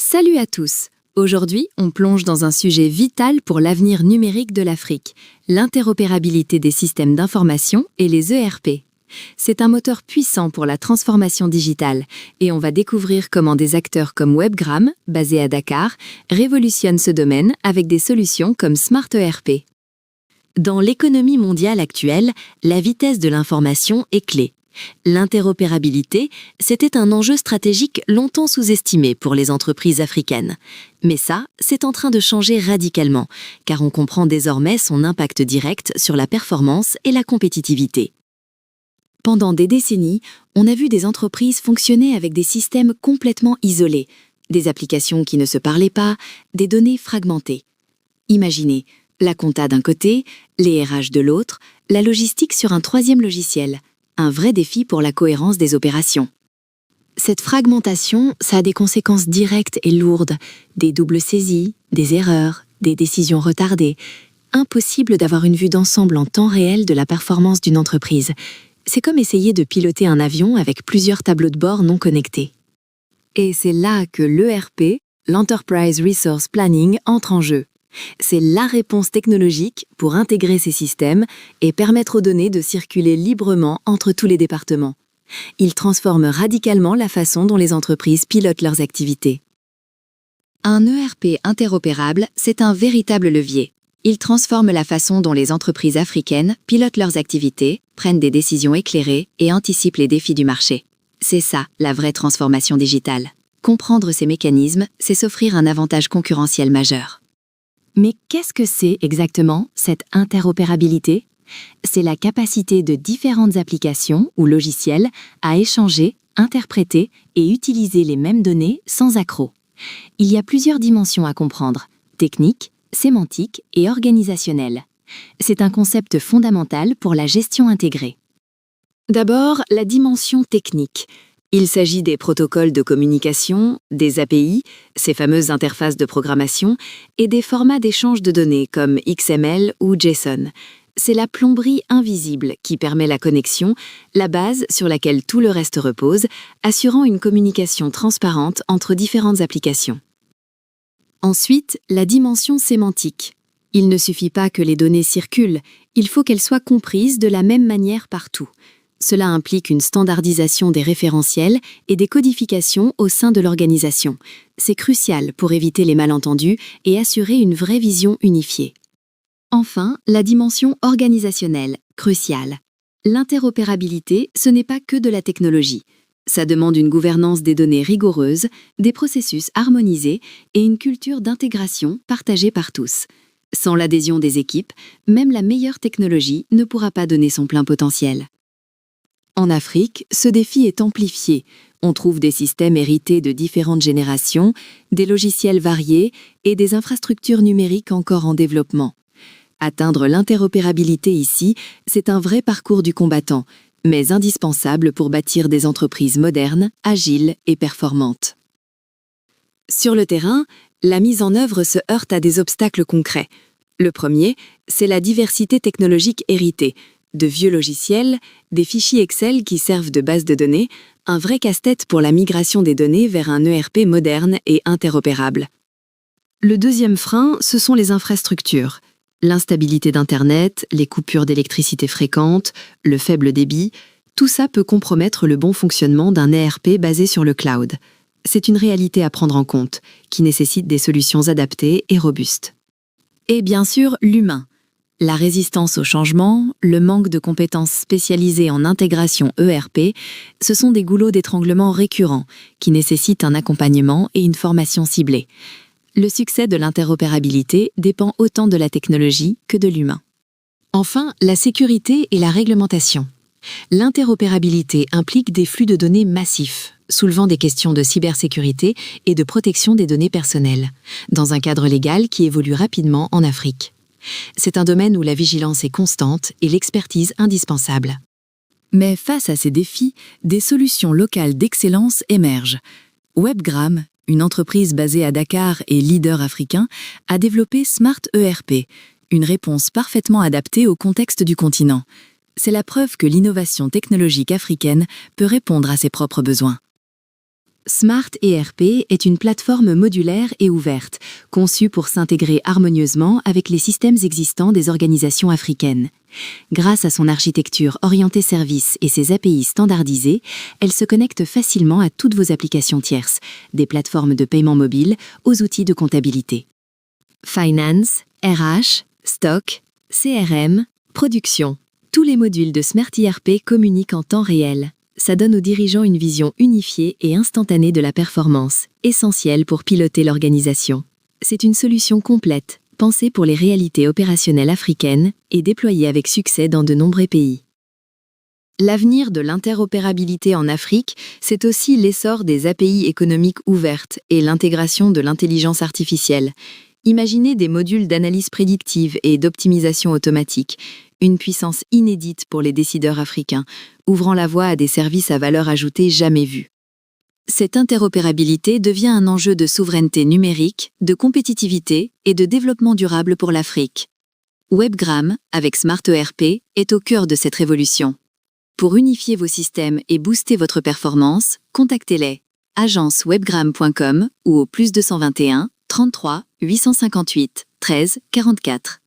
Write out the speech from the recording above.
Salut à tous! Aujourd'hui, on plonge dans un sujet vital pour l'avenir numérique de l'Afrique, l'interopérabilité des systèmes d'information et les ERP. C'est un moteur puissant pour la transformation digitale et on va découvrir comment des acteurs comme Webgram, basé à Dakar, révolutionnent ce domaine avec des solutions comme Smart ERP. Dans l'économie mondiale actuelle, la vitesse de l'information est clé. L'interopérabilité, c'était un enjeu stratégique longtemps sous-estimé pour les entreprises africaines. Mais ça, c'est en train de changer radicalement, car on comprend désormais son impact direct sur la performance et la compétitivité. Pendant des décennies, on a vu des entreprises fonctionner avec des systèmes complètement isolés, des applications qui ne se parlaient pas, des données fragmentées. Imaginez, la compta d'un côté, les RH de l'autre, la logistique sur un troisième logiciel. Un vrai défi pour la cohérence des opérations. Cette fragmentation, ça a des conséquences directes et lourdes, des doubles saisies, des erreurs, des décisions retardées. Impossible d'avoir une vue d'ensemble en temps réel de la performance d'une entreprise. C'est comme essayer de piloter un avion avec plusieurs tableaux de bord non connectés. Et c'est là que l'ERP, l'Enterprise Resource Planning, entre en jeu. C'est la réponse technologique pour intégrer ces systèmes et permettre aux données de circuler librement entre tous les départements. Il transforme radicalement la façon dont les entreprises pilotent leurs activités. Un ERP interopérable, c'est un véritable levier. Il transforme la façon dont les entreprises africaines pilotent leurs activités, prennent des décisions éclairées et anticipent les défis du marché. C'est ça, la vraie transformation digitale. Comprendre ces mécanismes, c'est s'offrir un avantage concurrentiel majeur. Mais qu'est-ce que c'est exactement cette interopérabilité? C'est la capacité de différentes applications ou logiciels à échanger, interpréter et utiliser les mêmes données sans accroc. Il y a plusieurs dimensions à comprendre, techniques, sémantiques et organisationnelles. C'est un concept fondamental pour la gestion intégrée. D'abord, la dimension technique. Il s'agit des protocoles de communication, des API, ces fameuses interfaces de programmation, et des formats d'échange de données comme XML ou JSON. C'est la plomberie invisible qui permet la connexion, la base sur laquelle tout le reste repose, assurant une communication transparente entre différentes applications. Ensuite, la dimension sémantique. Il ne suffit pas que les données circulent, il faut qu'elles soient comprises de la même manière partout. Cela implique une standardisation des référentiels et des codifications au sein de l'organisation. C'est crucial pour éviter les malentendus et assurer une vraie vision unifiée. Enfin, la dimension organisationnelle, cruciale. L'interopérabilité, ce n'est pas que de la technologie. Ça demande une gouvernance des données rigoureuse, des processus harmonisés et une culture d'intégration partagée par tous. Sans l'adhésion des équipes, même la meilleure technologie ne pourra pas donner son plein potentiel. En Afrique, ce défi est amplifié. On trouve des systèmes hérités de différentes générations, des logiciels variés et des infrastructures numériques encore en développement. Atteindre l'interopérabilité ici, c'est un vrai parcours du combattant, mais indispensable pour bâtir des entreprises modernes, agiles et performantes. Sur le terrain, la mise en œuvre se heurte à des obstacles concrets. Le premier, c'est la diversité technologique héritée. De vieux logiciels, des fichiers Excel qui servent de base de données, un vrai casse-tête pour la migration des données vers un ERP moderne et interopérable. Le deuxième frein, ce sont les infrastructures. L'instabilité d'Internet, les coupures d'électricité fréquentes, le faible débit, tout ça peut compromettre le bon fonctionnement d'un ERP basé sur le cloud. C'est une réalité à prendre en compte, qui nécessite des solutions adaptées et robustes. Et bien sûr, l'humain. La résistance au changement, le manque de compétences spécialisées en intégration ERP, ce sont des goulots d'étranglement récurrents qui nécessitent un accompagnement et une formation ciblée. Le succès de l'interopérabilité dépend autant de la technologie que de l'humain. Enfin, la sécurité et la réglementation. L'interopérabilité implique des flux de données massifs, soulevant des questions de cybersécurité et de protection des données personnelles, dans un cadre légal qui évolue rapidement en Afrique. C'est un domaine où la vigilance est constante et l'expertise indispensable. Mais face à ces défis, des solutions locales d'excellence émergent. Webgram, une entreprise basée à Dakar et leader africain, a développé Smart ERP, une réponse parfaitement adaptée au contexte du continent. C'est la preuve que l'innovation technologique africaine peut répondre à ses propres besoins. Smart ERP est une plateforme modulaire et ouverte, conçue pour s'intégrer harmonieusement avec les systèmes existants des organisations africaines. Grâce à son architecture orientée service et ses API standardisées, elle se connecte facilement à toutes vos applications tierces, des plateformes de paiement mobile aux outils de comptabilité. Finance, RH, Stock, CRM, Production. Tous les modules de Smart ERP communiquent en temps réel. Ça donne aux dirigeants une vision unifiée et instantanée de la performance, essentielle pour piloter l'organisation. C'est une solution complète, pensée pour les réalités opérationnelles africaines et déployée avec succès dans de nombreux pays. L'avenir de l'interopérabilité en Afrique, c'est aussi l'essor des API économiques ouvertes et l'intégration de l'intelligence artificielle. Imaginez des modules d'analyse prédictive et d'optimisation automatique, une puissance inédite pour les décideurs africains, ouvrant la voie à des services à valeur ajoutée jamais vus. Cette interopérabilité devient un enjeu de souveraineté numérique, de compétitivité et de développement durable pour l'Afrique. Webgram, avec Smart ERP, est au cœur de cette révolution. Pour unifier vos systèmes et booster votre performance, contactez-les. agencewebgram.com ou au +221 33 858 13 44.